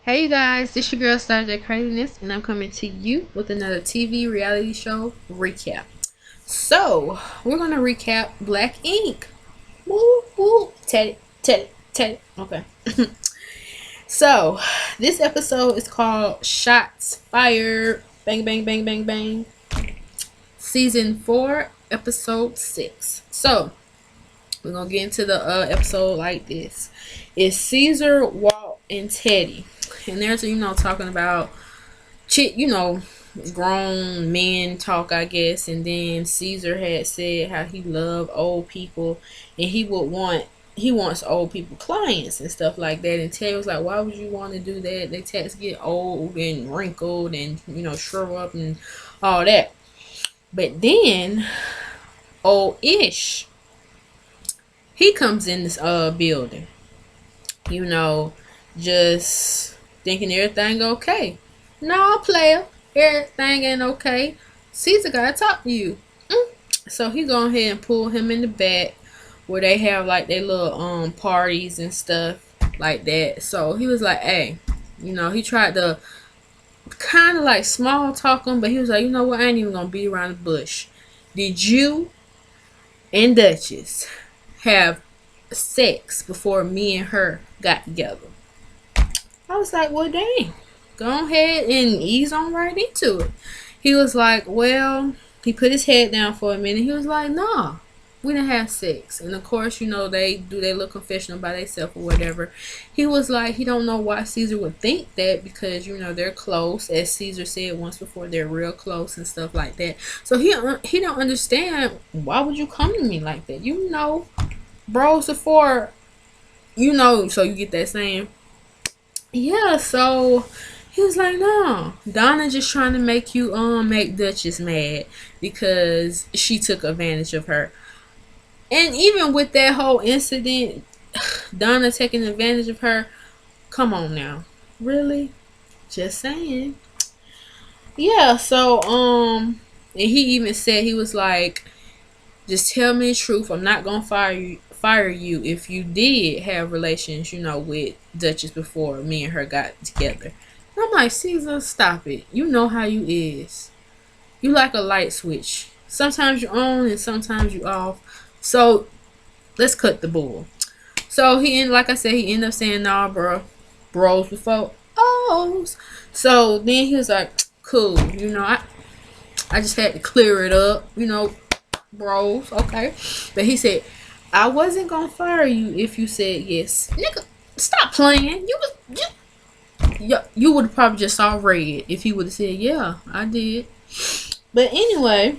Hey guys, this your girl Starr Kraziness, and I'm coming to you with another TV reality show recap. So, we're gonna recap Black Ink. Woo woo, Teddy, Teddy, Teddy. Okay. So, this episode is called Shots Fired. Bang, bang, bang, bang, bang. Season 4, episode 6. So, we're gonna get into the episode like this. It's Caesar, Walt, and Teddy, and there's talking about grown men talk, I guess. And then Caesar had said how he loved old people, and he wants old people clients and stuff like that. And Teddy was like, why would you want to do that? They tats get old and wrinkled and shrivel up and all that. But then old Ish, he comes in this building, you know, just thinking everything okay. No, player, everything ain't okay. Caesar gotta talk to you. So he go ahead and pull him in the back where they have like their little parties and stuff like that. So he was like, hey, he tried to kind of like small talk him, but he was like, you know what, I ain't even gonna beat around the bush. Did you and Duchess have sex before me and her got together? I was like, well, dang. Go ahead and ease on right into it. He was like, well, he put his head down for a minute. He was like, nah, we didn't have sex. And of course, they do their little confessional by themselves or whatever. He was like, he don't know why Caesar would think that because, they're close. As Caesar said once before, they're real close and stuff like that. So he don't understand, why would you come to me like that? Bros before, so you get that saying. Yeah, so he was like, no, Donna just trying to make you make Duchess mad because she took advantage of her. And even with that whole incident, Donna taking advantage of her, come on now. Really? Just saying. Yeah, so and he even said, he was like, just tell me the truth. I'm not gonna fire you if you did have relations, with Duchess before me and her got together. And I'm like, Caesar, stop it. You know how you is. You like a light switch. Sometimes you on and sometimes you off. So let's cut the bull. So like I said, he ended up saying, nah, bro. Bros before O's. So then he was like, cool. I just had to clear it up. Bros, okay. But he said, I wasn't gonna fire you if you said yes. Nigga, stop playing. You would have probably just saw red if he would have said, yeah, I did. But anyway,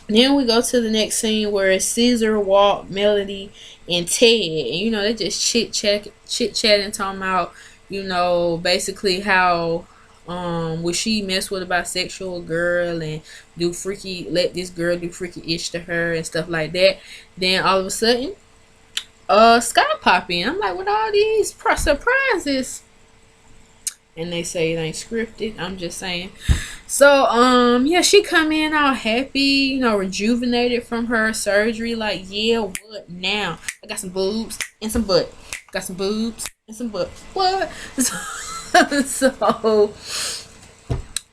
then we go to the next scene where it's Caesar, Walt, Melody, and Ted. And they just chit chatting, talking about, basically how would she mess with a bisexual girl and let this girl do freaky ish to her and stuff like that. Then all of a sudden, Scott pop in. I'm like, with all these surprises, and they say it ain't scripted. I'm just saying. So yeah, she come in all happy, rejuvenated from her surgery. Like, yeah, what now? I got some boobs and some butt. Got some boobs and some butt. What? So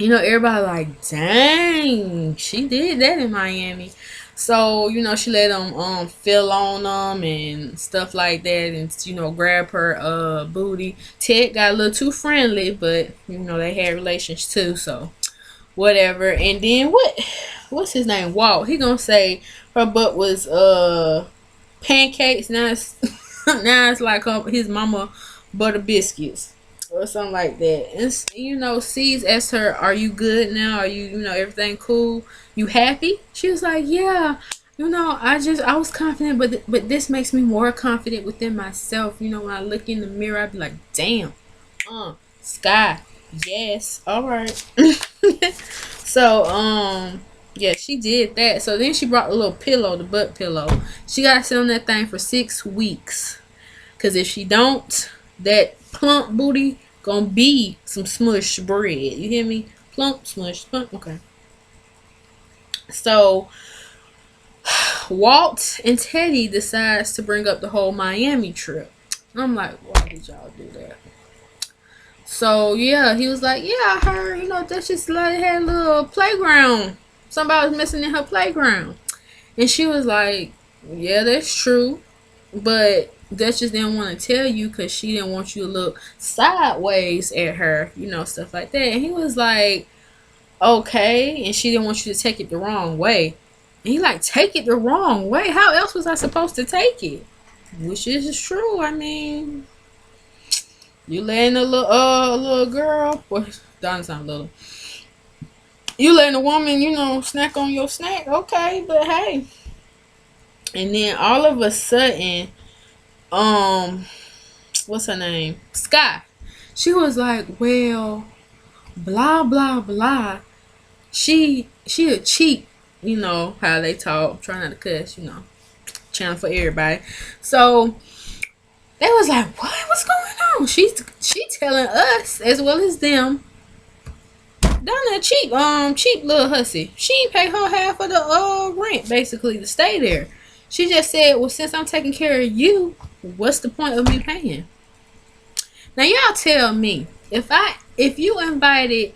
everybody like, dang, she did that in Miami. So she let them feel on them and stuff like that, and grab her booty. Ted got a little too friendly, but they had relations too, so whatever. And then what's his name, Walt, he gonna say her butt was pancakes. Now it's now it's like his mama butter biscuits or something like that. And C's asked her, are you good now? Are you everything cool? You happy? She was like, yeah. I was confident, but this makes me more confident within myself. When I look in the mirror, I be like, damn, Sky, yes, all right. So yeah, she did that. So then she brought a little pillow, the butt pillow. She got to sit on that thing for 6 weeks, cause if she don't, that plump booty gonna be some smush bread. You hear me? Plump, smush, plump. Okay. So Walt and Teddy decides to bring up the whole Miami trip. I'm like, why did y'all do that? So yeah, he was like, yeah, I heard, that just like had a little playground. Somebody was missing in her playground. And she was like, yeah, that's true. But Duchess didn't want to tell you because she didn't want you to look sideways at her, stuff like that. And he was like, okay. And she didn't want you to take it the wrong way. And he like, take it the wrong way? How else was I supposed to take it? Which is true. I mean, you letting a little girl, well, Donna's not little. You letting a woman, snack on your snack, okay? But hey. And then all of a sudden, um, what's her name? Sky. She was like, well, blah blah blah. She a cheat, how they talk. Try not to cuss, channel for everybody. So they was like, what? What's going on? She telling us as well as them. Donna cheap little hussy. She ain't pay her half of the rent basically to stay there. She just said, well, since I'm taking care of you, what's the point of me paying? Now y'all tell me, if you invited,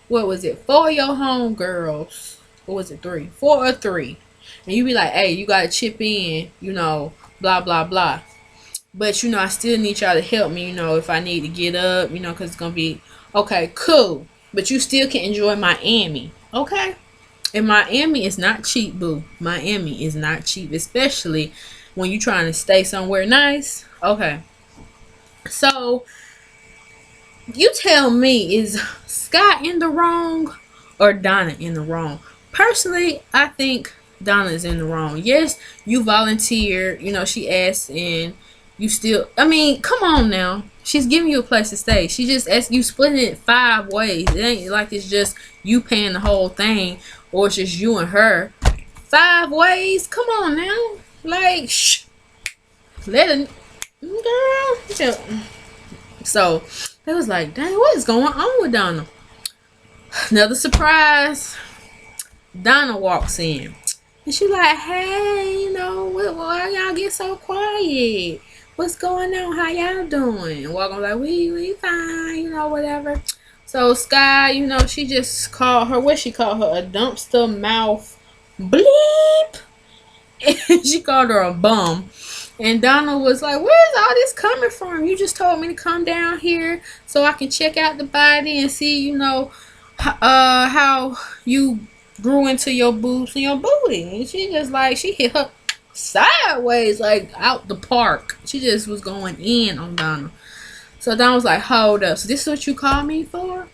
what was it, 4 of your homegirls, or was it 3? 4 or 3, and you be like, hey, you gotta chip in, blah blah blah. But I still need y'all to help me, if I need to get up, because it's gonna be okay, cool. But you still can enjoy Miami, okay? And Miami is not cheap, boo. Miami is not cheap, especially when you trying to stay somewhere nice. Okay. So you tell me, is Scott in the wrong or Donna in the wrong? Personally, I think Donna's in the wrong. Yes, you volunteered, she asked, and you still, I mean, come on now. She's giving you a place to stay. She just asked you, splitting it 5 ways. It ain't like it's just you paying the whole thing, or it's just you and her. 5 ways? Come on now. Like, shh. Let it, girl. Yeah. So they was like, dang, what is going on with Donna? Another surprise. Donna walks in. And she like, hey, why y'all get so quiet? What's going on? How y'all doing? And Walking like, we fine, whatever. So Sky, she just called her, what she called her, a dumpster mouth bleep. And she called her a bum. And Donna was like, where's all this coming from? You just told me to come down here so I can check out the body and see, how you grew into your boobs and your booty. And she just like, she hit her sideways, like out the park. She just was going in on Donna. So Donna was like, hold up. So this is what you called me for?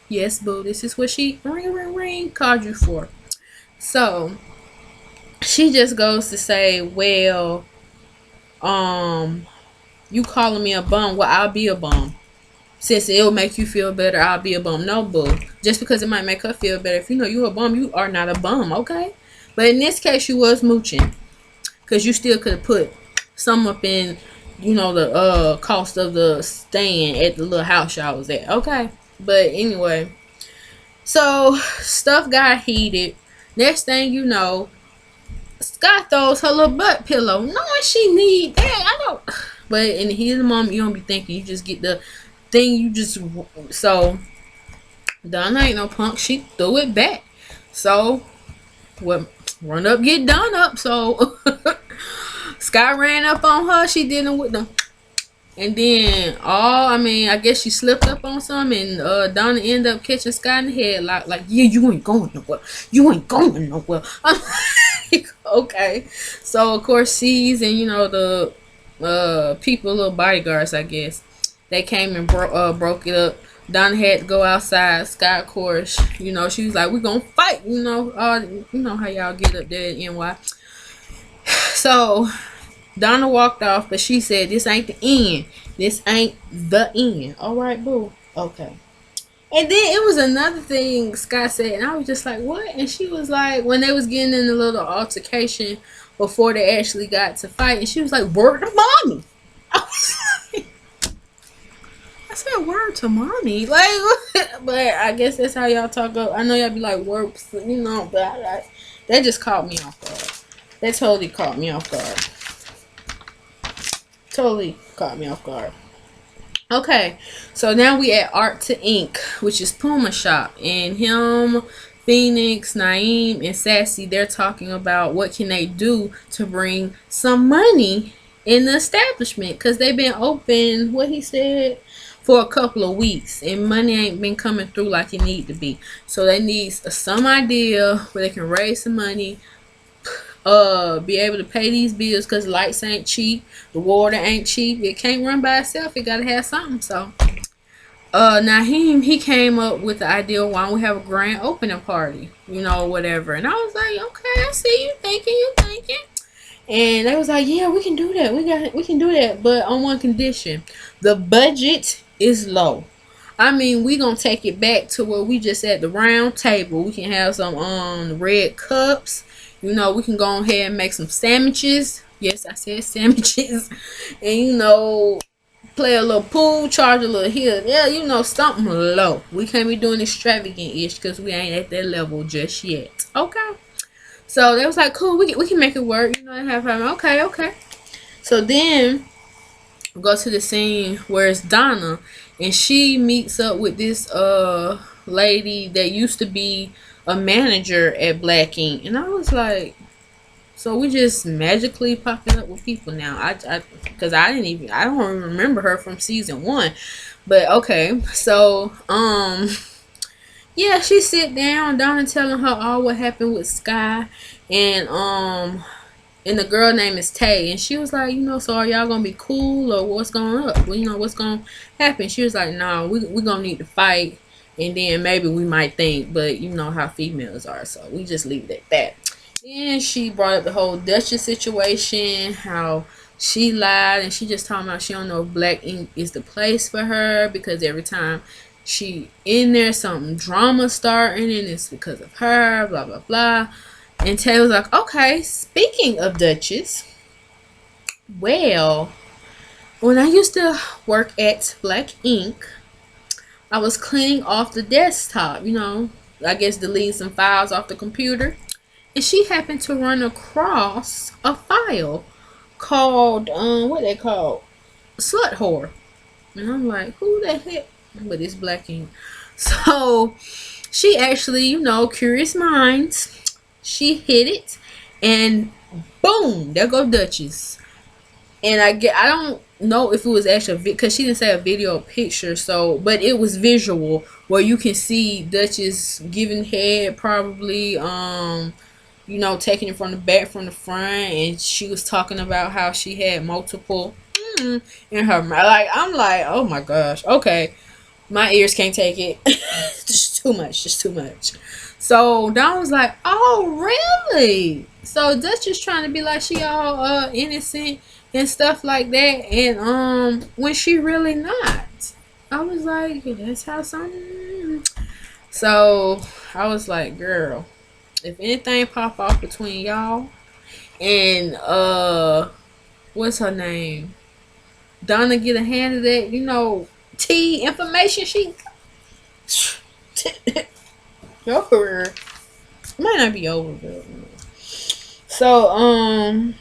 Yes, boo. This is what she ring called you for. So she just goes to say, well, you calling me a bum? Well, I'll be a bum. Since it'll make you feel better, I'll be a bum. No, boo. Just because it might make her feel better. If you're a bum, you are not a bum, okay? But in this case, you was mooching. Because you still could have put some up in, the cost of the staying at the little house y'all was at, okay? But anyway. So, stuff got heated. Next thing you know, Scott throws her little butt pillow, knowing she need that. I don't. But in the heat of the moment, you don't be thinking. You just get the thing. So Donna ain't no punk. She threw it back. So what? Run up, get done up. So Scott ran up on her. She did it with them. And then I guess she slipped up on some, and Donna ended up catching Scott in the head, like, yeah, you ain't going nowhere. You ain't going nowhere. I'm like, okay. So of course, C's and the people, little bodyguards, I guess, they came and broke it up. Donna had to go outside. Scott, of course, she was like, we're gonna fight. You know how y'all get up there in NY. So Donna walked off, but she said, this ain't the end. This ain't the end. All right, boo. Okay. And then it was another thing Scott said, and I was just like, what? And she was like, when they was getting in a little altercation before they actually got to fight, and she was like, word to mommy. I said, word to mommy. Like, but I guess that's how y'all talk up. I know y'all be like, word, but that just caught me off guard. That totally caught me off guard. Totally caught me off guard. Okay, so now we at Art to Ink, which is Puma Shop, and him, Phoenix, Naeem, and Sassy, they're talking about what can they do to bring some money in the establishment, because they've been open, what he said, for a couple of weeks, and money ain't been coming through like it need to be. So they need some idea where they can raise some money, be able to pay these bills, because lights ain't cheap, the water ain't cheap, it can't run by itself, it gotta have something. So Naheem, he came up with the idea, why don't we have a grand opening party, whatever. And I was like, okay, I see you thinking. And they was like, yeah, we can do that, we can do that, but on one condition: the budget is low. I mean, we gonna take it back to where we just at the round table. We can have some red cups. We can go ahead and make some sandwiches. Yes, I said sandwiches. And play a little pool, charge a little here. Yeah, something low. We can't be doing extravagant-ish because we ain't at that level just yet. Okay. So they was like, cool, we can make it work. They have okay. So then go to the scene where it's Donna, and she meets up with this lady that used to be a manager at Black Ink. And I was like, so we just magically popping up with people now. Because I don't even remember her from season 1. But okay, so yeah, she sit down, Donna telling her all what happened with Sky, and the girl name is Tay, and she was like, so are y'all gonna be cool, or what's going up? Well, what's gonna happen? She was like, no, we gonna need to fight, and then maybe we might think, but you know how females are, so we just leave it at that. Then she brought up the whole Duchess situation, how she lied, and she just talking about she don't know if Black Ink is the place for her, because every time she in there, something drama starting, and it's because of her, blah blah blah. And Tay was like, okay, speaking of Duchess, well, when I used to work at Black Ink, I was cleaning off the desktop, I guess deleting some files off the computer, and she happened to run across a file called, what they call, Slut Whore. And I'm like, who the heck? But it's Black Ink. So she actually, curious minds, she hit it, and boom, there go Duchess. And I don't know if it was actually because she didn't say a video or picture, so but it was visual where you can see Duchess giving head, probably taking it from the back, from the front, and she was talking about how she had multiple in her mouth. Like, I'm like, oh my gosh, okay, my ears can't take it. Just too much. So Dawn was like, oh really? So Duchess trying to be like she all innocent and stuff like that, and when she really not. I was like, that's how some. So I was like, girl, if anything pop off between y'all and what's her name, Donna get a hand of that, tea information, she your career might not be over, but so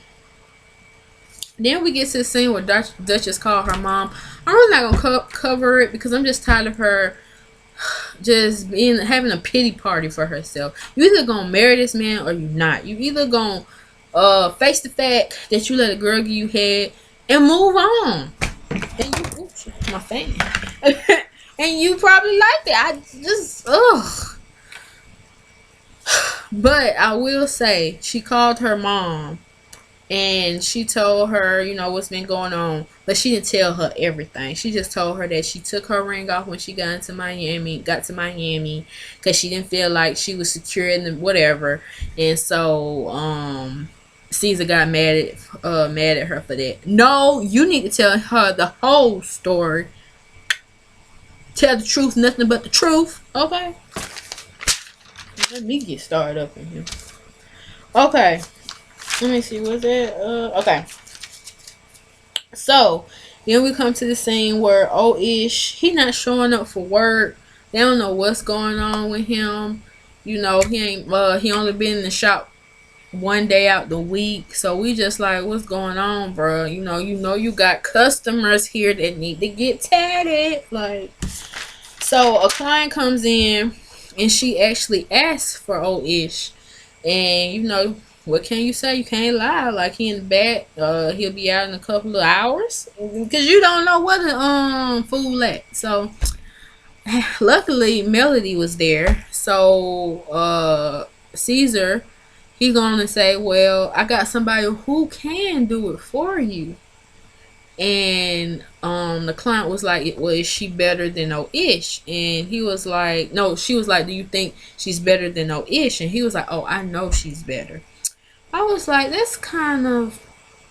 then we get to the scene where Duchess called her mom. I'm really not gonna cover it because I'm just tired of her just having a pity party for herself. You either gonna marry this man or you not. You either gonna face the fact that you let a girl give you head and move on. And you, oops, my fan. And you probably liked it. I just But I will say, she called her mom and she told her, what's been going on. But she didn't tell her everything. She just told her that she took her ring off when she got to Miami, because she didn't feel like she was secure in the whatever. And so Caesar got mad at her for that. No, you need to tell her the whole story. Tell the truth, nothing but the truth. Okay? Let me get started up in here. Okay. Let me see. What's that? Okay. So, then we come to the scene where Ish, he not showing up for work. They don't know what's going on with him. He ain't, he only been in the shop one day out the week. So we just like, what's going on, bro? You got customers here that need to get tatted. Like, so a client comes in and she actually asks for old ish. And what can you say? You can't lie. Like, he in the back, he'll be out in a couple of hours because you don't know where the fool at. So luckily Melody was there. So Caesar, he gonna say, well, I got somebody who can do it for you. And the client was like, well, is she better than O-ish? And he was like, no. She was like, do you think she's better than O-ish? And he was like, oh, I know she's better. I was like, that's kind of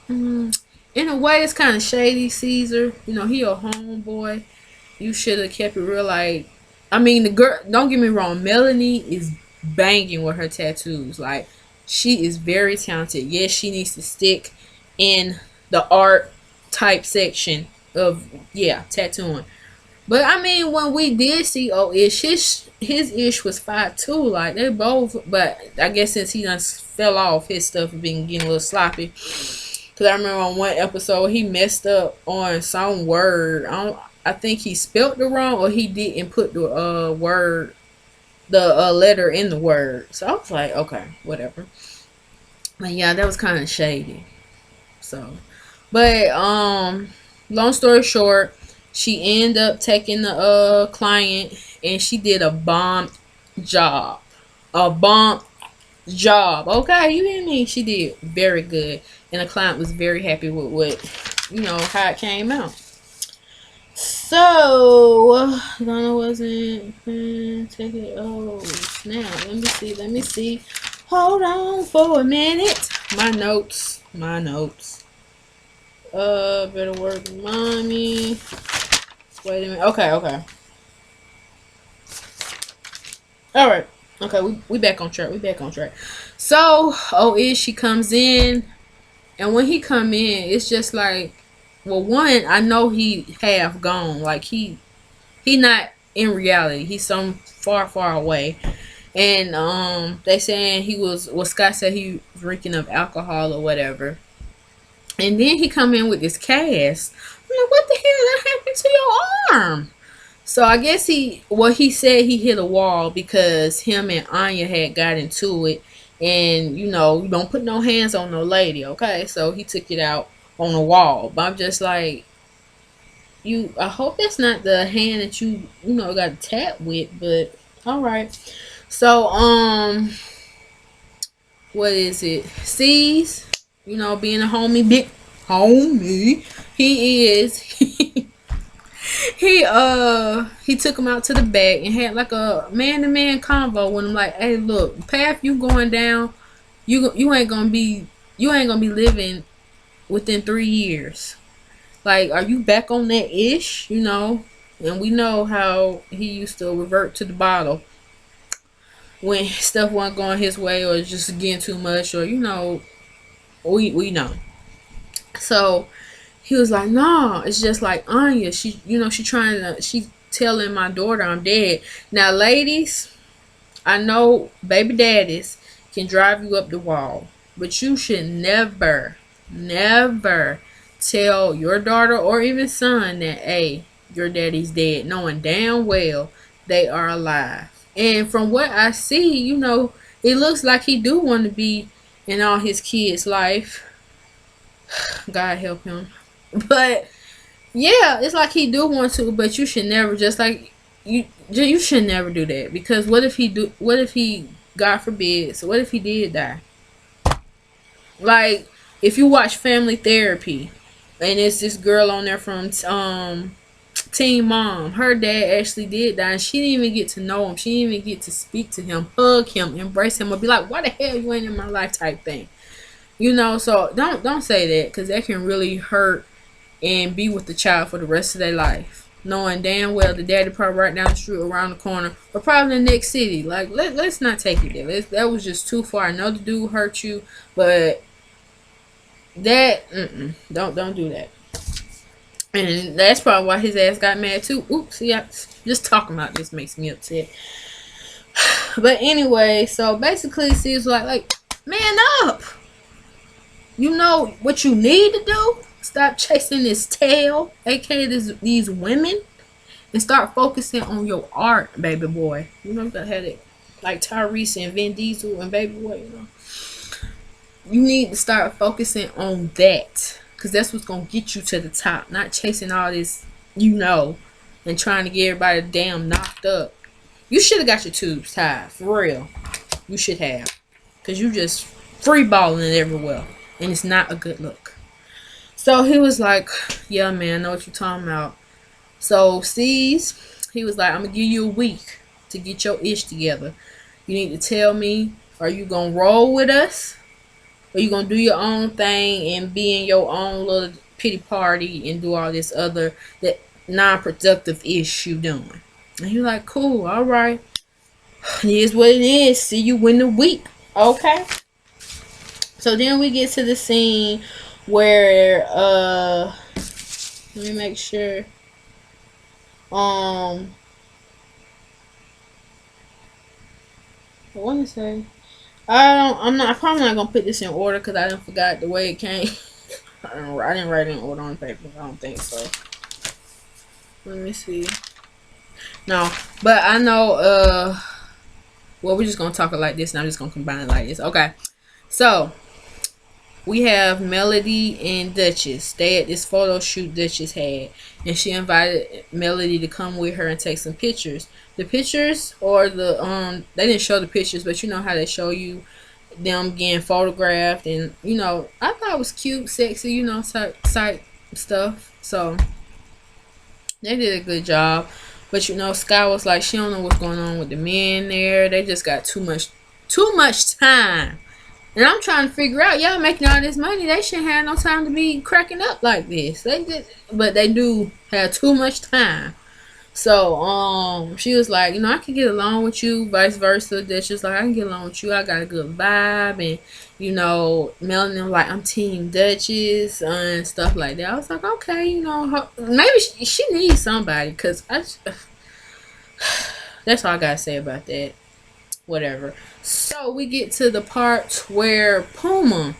in a way, it's kind of shady, Caesar. He a homeboy. You should have kept it real. Like, I mean, the girl, don't get me wrong, Melanie is banging with her tattoos. Like, she is very talented. Yes, she needs to stick in the art type section of, yeah, tattooing. But I mean, when we did see O-ish, his ish was 5'2". Like, they both, but I guess since he done fell off, his stuff been getting a little sloppy. Cause I remember on one episode he messed up on some word. I think he spelt it wrong, or he didn't put the word, the letter in the word. So I was like, okay, whatever. But yeah, that was kind of shady. So, but long story short, she ended up taking the client, and she did a bomb job. A bomb job. Okay, you hear me? She did very good, and the client was very happy with how it came out. So Donna wasn't take it. Oh snap! Let me see. Hold on for a minute. My notes. Better work, mommy. Wait a minute. Okay. All right. Okay, we back on track. So, she comes in, and when he come in, it's just like, well, one, I know he half gone. Like, he not in reality. He's some far away. And they saying Scott said he was drinking of alcohol or whatever. And then he come in with this cast. I'm like, what the hell that happened to your arm? So I guess he said he hit a wall because him and Anya had got into it, and you don't put no hands on no lady, okay? So he took it out on the wall. But I'm just like, I hope that's not the hand that you got tapped with, but all right. So what is it? C's, being a homie, big homie, he is. He took him out to the back and had like a man-to-man convo with him. Like, hey, look, the path you going down, you ain't gonna be living within 3 years. Like, are you back on that ish? And we know how he used to revert to the bottle when stuff wasn't going his way, or just getting too much, or we know. So he was like, no, it's just like Anya. She telling my daughter I'm dead. Now, ladies, I know baby daddies can drive you up the wall, but you should never tell your daughter or even son that, hey, your daddy's dead, knowing damn well they are alive. And from what I see, it looks like he do want to be in all his kids' life. God help him. But yeah, it's like he do want to, but you should never, just like you should never do that, because what if he, God forbid, so what if he did die? Like, if you watch Family Therapy, and it's this girl on there from Teen Mom, her dad actually did die, and she didn't even get to know him. She didn't even get to speak to him, hug him, embrace him, or be like, why the hell you ain't in my life type thing. So don't say that, because that can really hurt and be with the child for the rest of their life, knowing damn well the daddy probably right down the street, around the corner, or probably in the next city. Like, let's not take it there. That was just too far. I know the dude hurt you, but that don't do that. And that's probably why his ass got mad too. Oops, yeah, just talking about this makes me upset. But anyway, so basically, Steve's like Man up. You know what you need to do? Stop chasing this tail, aka these women, and start focusing on your art, baby boy. You know you gotta have it like Tyrese and Vin Diesel and baby boy. You need to start focusing on that, because that's what's gonna get you to the top. Not chasing all this, and trying to get everybody damn knocked up. You should have got your tubes tied for real. You should have, because you just free balling it everywhere, and it's not a good look. So he was like, "Yeah, man, I know what you're talking about." So he was like, "I'm gonna give you a week to get your ish together. You need to tell me, are you gonna roll with us, or you gonna do your own thing and be in your own little pity party and do all this other that non-productive ish you doing?" And he was like, "Cool, all right. It is what it is. See you in the week, okay?" So then we get to the scene where let me make sure. I want to say I'm probably not gonna put this in order because I didn't forgot the way it came. I didn't write it in order on paper. I don't think so. Let me see. No, but I know. Well, we're just gonna talk it like this, and I'm just gonna combine it like this. Okay. So we have Melody and Duchess. They at this photo shoot Duchess had, and she invited Melody to come with her and take some pictures. The pictures, or they didn't show the pictures, but you know how they show you them getting photographed, and I thought it was cute, sexy, type stuff. So they did a good job. But Sky was like, she don't know what's going on with the men there. They just got too much time. And I'm trying to figure out, y'all making all this money, they shouldn't have no time to be cracking up like this. But they do have too much time. So she was like, I can get along with you, vice versa. That she's like, I can get along with you. I got a good vibe, and Melanie was like, I'm Team Duchess and stuff like that. I was like, okay, maybe she needs somebody, because that's all I gotta say about that. Whatever. So we get to the part where Puma,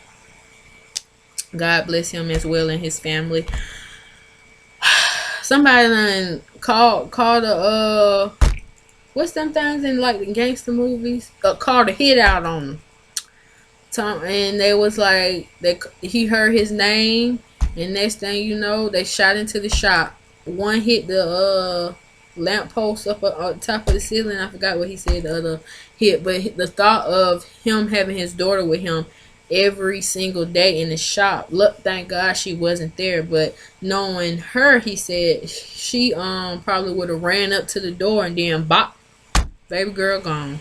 God bless him as well and his family, somebody done called a what's them things in like the gangster movies? Called a hit out on him. And they was like, he heard his name, and next thing you know, they shot into the shop. One hit the lamp post up on top of the ceiling. I forgot what he said the other hit, but the thought of him having his daughter with him every single day in the shop. Look, thank God she wasn't there, but knowing her, he said she probably would have ran up to the door and then bop, baby girl gone.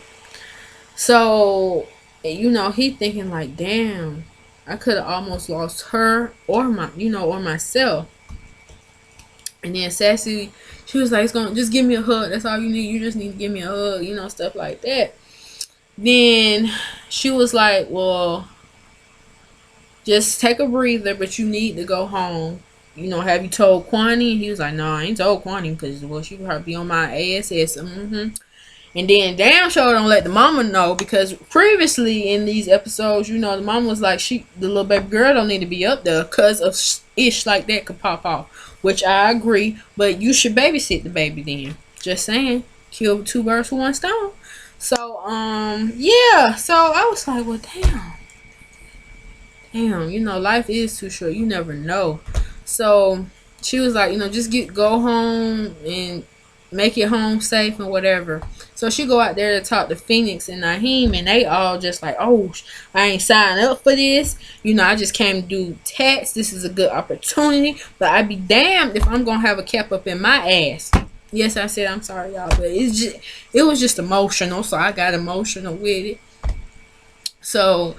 So he thinking like, damn, I could have almost lost her or or myself. And then Sassy, she was like, "It's gonna just give me a hug. That's all you need. You just need to give me a hug, stuff like that." Then she was like, "Well, just take a breather, but you need to go home. Have you told Kwani?" And he was like, "No, I ain't told Kwani, because she probably be on my ass." And then damn sure don't let the mama know, because previously in these episodes, the mama was like, the little baby girl don't need to be up there because of ish like that could pop off. Which I agree, but you should babysit the baby then. Just saying, kill two birds with one stone. So yeah. So I was like, well, damn, life is too short. You never know. So she was like, just go home and make it home safe and whatever. So she go out there to talk to Phoenix and Naheem, and they all just like, oh, I ain't signed up for this. I just came to do tax. This is a good opportunity, but I'd be damned if I'm gonna have a cap up in my ass. Yes, I said I'm sorry, y'all, but it was just emotional, so I got emotional with it. So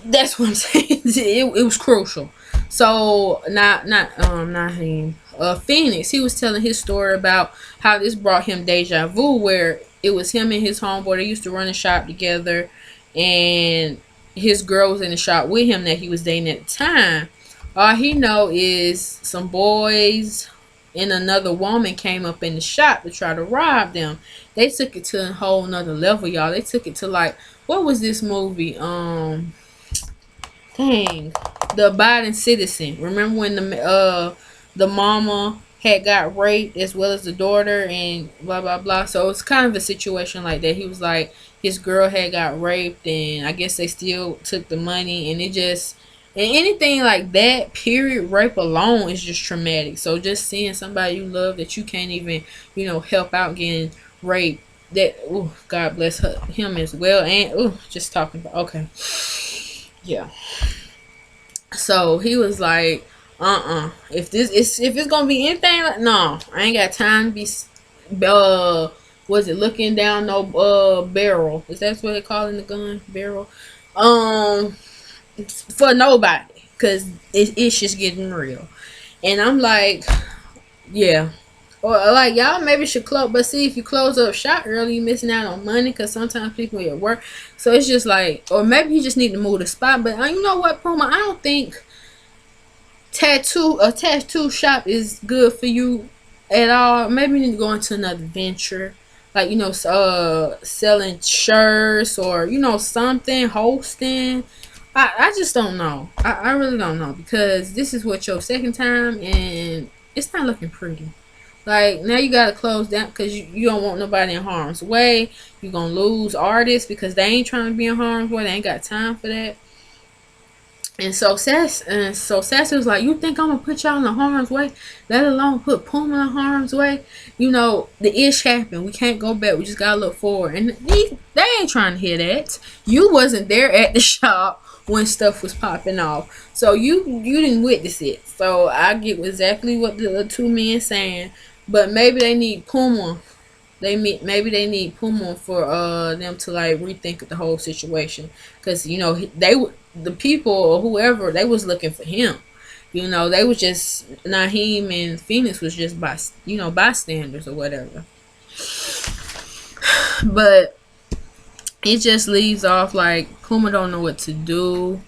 that's what I'm saying. It was crucial. So not him. Phoenix, he was telling his story about how this brought him deja vu, where it was him and his homeboy. They used to run a shop together, and his girl was in the shop with him that he was dating at the time. All he know is some boys and another woman came up in the shop to try to rob them. They took it to a whole nother level, y'all. They took it to like what was this movie? Dang, the Abiding Citizen. Remember when the mama had got raped as well as the daughter and blah blah blah. So it's kind of a situation like that. He was like his girl had got raped and I guess they still took the money and it just and anything like that, period, rape alone is just traumatic. So just seeing somebody you love that you can't even, help out getting raped, that God bless him as well. And just talking about yeah. So he was like, if it's gonna be anything, like, no, I ain't got time to be. Was it looking down no barrel? Is that what they calling the gun barrel? Um, for nobody, cause it's just getting real. And I'm like, yeah. Or like y'all maybe should close, but see if you close up shop early, you missing out on money because sometimes people at work. So it's just like, or maybe you just need to move the spot. But you know what, Puma? I don't think tattoo shop is good for you at all. Maybe you need to go into another venture, like selling shirts or something, hosting. I just don't know. I really don't know because this is what your second time and it's not looking pretty. Like now you gotta close down because you don't want nobody in harm's way. You're gonna lose artists because they ain't trying to be in harm's way. They ain't got time for that. And so Sassy was like, "You think I'm gonna put y'all in harm's way? Let alone put Puma in harm's way? The ish happened. We can't go back. We just gotta look forward." And they ain't trying to hear that. You wasn't there at the shop when stuff was popping off, so you didn't witness it. So I get exactly what the two men saying, but maybe they need Puma. Maybe they need Puma for them to like rethink the whole situation because the people or whoever they was looking for him. They was just Naheem and Phoenix was just bystanders or whatever. But it just leaves off like Puma don't know what to do.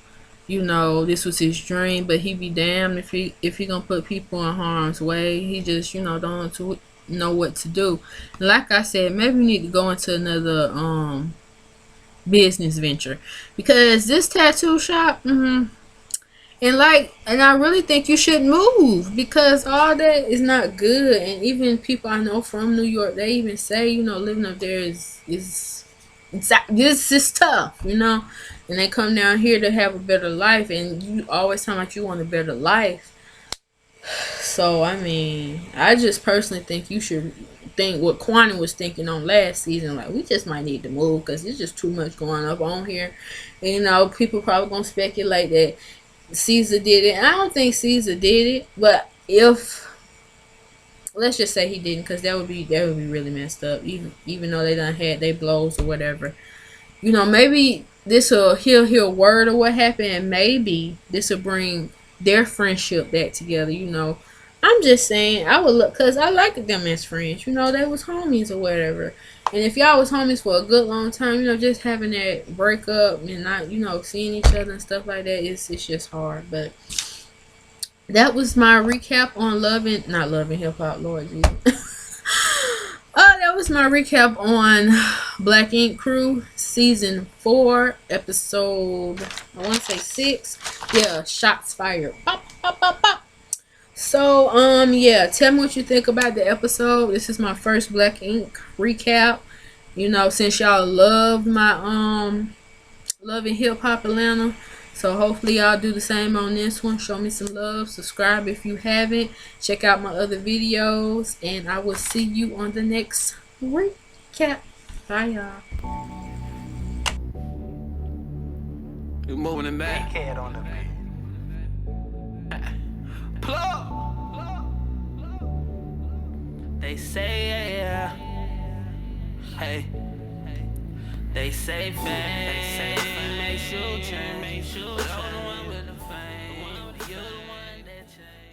This was his dream, but he be damned if he gonna put people in harm's way. He just don't know what to do. Like I said, maybe we need to go into another business venture because this tattoo shop. And I really think you should move because all that is not good. And even people I know from New York, they even say, living up there this is tough, And they come down here to have a better life, and you always talk like you want a better life. So I mean, I just personally think you should think what Kwani was thinking on last season. Like we just might need to move because there's just too much going up on here. And, people probably gonna speculate that Caesar did it. I don't think Caesar did it, but if let's just say he didn't, because that would be really messed up. Even though they done had they blows or whatever, maybe he'll hear a word of what happened, and maybe this will bring their friendship back together. I'm just saying I would look because I liked them as friends. They was homies or whatever. And if y'all was homies for a good long time, just having that breakup and not, seeing each other and stuff like that, it's just hard. But that was my recap on not loving hip hop, Lord Jesus. That was my recap on Black Ink Crew season 4, episode I want to say 6. Yeah, shots fired. Pop, pop, pop, pop. So, yeah, tell me what you think about the episode. This is my first Black Ink recap. Since y'all love my loving hip hop Atlanta, so hopefully y'all do the same on this one. Show me some love. Subscribe if you haven't. Check out my other videos, and I will see you on the next recap. Bye, y'all. You moving it back? On the plug. They say, yeah. Hey. They say fame makes you change. But I'm the one with the fame. You're the one that changed.